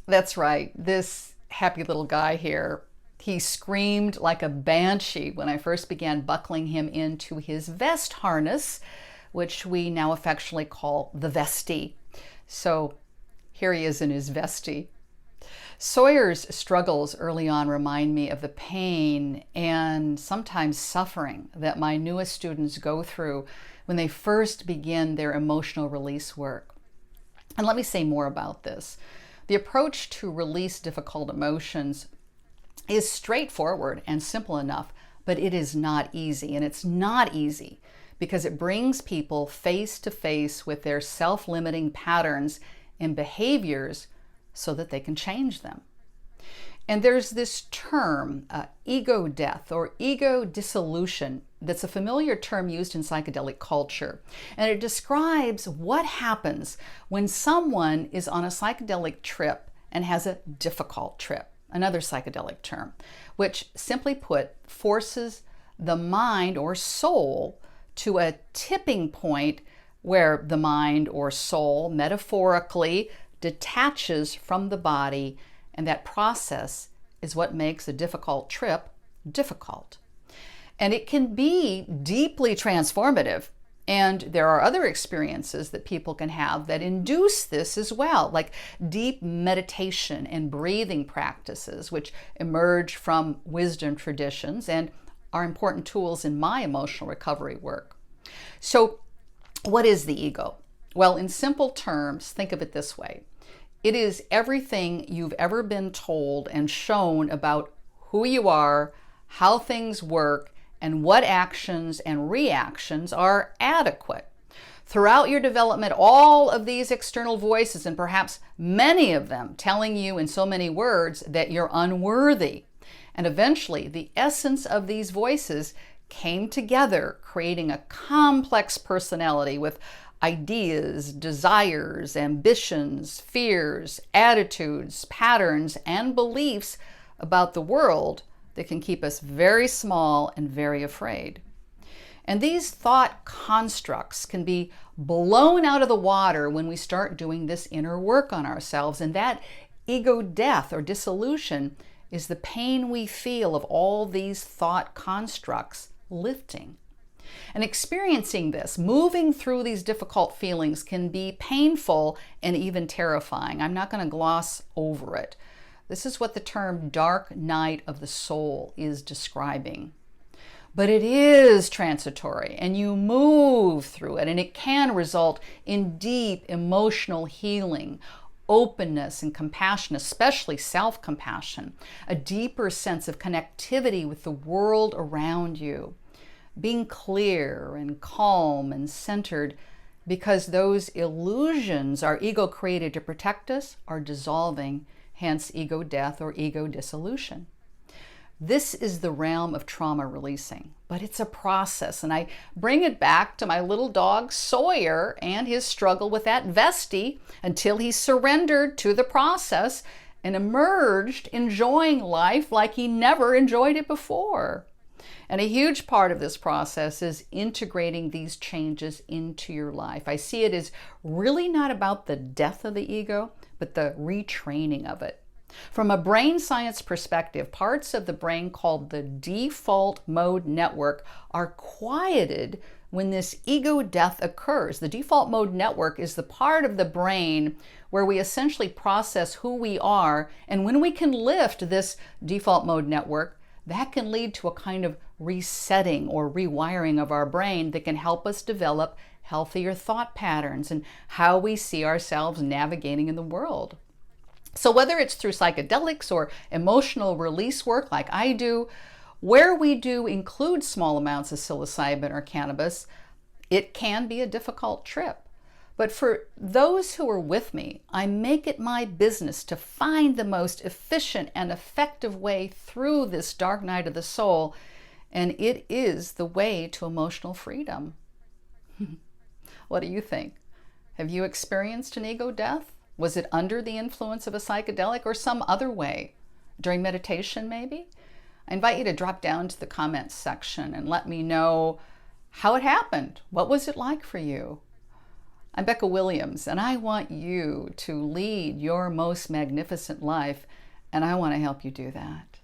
That's right. This happy little guy here, he screamed like a banshee when I first began buckling him into his vest harness, which we now affectionately call the vestie. So here he is in his vestie. Sawyer's struggles early on remind me of the pain and sometimes suffering that my newest students go through when they first begin their emotional release work. And let me say more about this. The approach to release difficult emotions is straightforward and simple enough, but it is not easy. And it's not easy because it brings people face to face with their self-limiting patterns and behaviors so that they can change them. And there's this term, ego death or ego dissolution, that's a familiar term used in psychedelic culture. And it describes what happens when someone is on a psychedelic trip and has a difficult trip, another psychedelic term, which simply put forces the mind or soul to a tipping point where the mind or soul metaphorically detaches from the body, and that process is what makes a difficult trip difficult. And it can be deeply transformative. And there are other experiences that people can have that induce this as well, like deep meditation and breathing practices, which emerge from wisdom traditions and are important tools in my emotional recovery work. So, what is the ego? Well, in simple terms, think of it this way. It is everything you've ever been told and shown about who you are, how things work, and what actions and reactions are adequate. Throughout your development, all of these external voices, and perhaps many of them telling you in so many words that you're unworthy. And eventually, the essence of these voices came together, creating a complex personality with ideas, desires, ambitions, fears, attitudes, patterns, and beliefs about the world that can keep us very small and very afraid. And these thought constructs can be blown out of the water when we start doing this inner work on ourselves. And that ego death or dissolution is the pain we feel of all these thought constructs lifting. And experiencing this, moving through these difficult feelings, can be painful and even terrifying. I'm not going to gloss over it. This is what the term dark night of the soul is describing. But it is transitory, and you move through it, and it can result in deep emotional healing, openness and compassion, especially self-compassion, a deeper sense of connectivity with the world around you, being clear and calm and centered, because those illusions our ego created to protect us are dissolving, hence ego death or ego dissolution. This is the realm of trauma releasing, but it's a process, and I bring it back to my little dog Sawyer and his struggle with that vestie until he surrendered to the process and emerged enjoying life like he never enjoyed it before. And a huge part of this process is integrating these changes into your life. I see it as really not about the death of the ego, but the retraining of it. From a brain science perspective, parts of the brain called the default mode network are quieted when this ego death occurs. The default mode network is the part of the brain where we essentially process who we are, and when we can lift this default mode network, that can lead to a kind of resetting or rewiring of our brain that can help us develop healthier thought patterns and how we see ourselves navigating in the world. So whether it's through psychedelics or emotional release work like I do, where we do include small amounts of psilocybin or cannabis, it can be a difficult trip. But for those who are with me, I make it my business to find the most efficient and effective way through this dark night of the soul, and it is the way to emotional freedom. What do you think? Have you experienced an ego death? Was it under the influence of a psychedelic or some other way? During meditation, maybe? I invite you to drop down to the comments section and let me know how it happened. What was it like for you? I'm Becca Williams, and I want you to lead your most magnificent life, and I want to help you do that.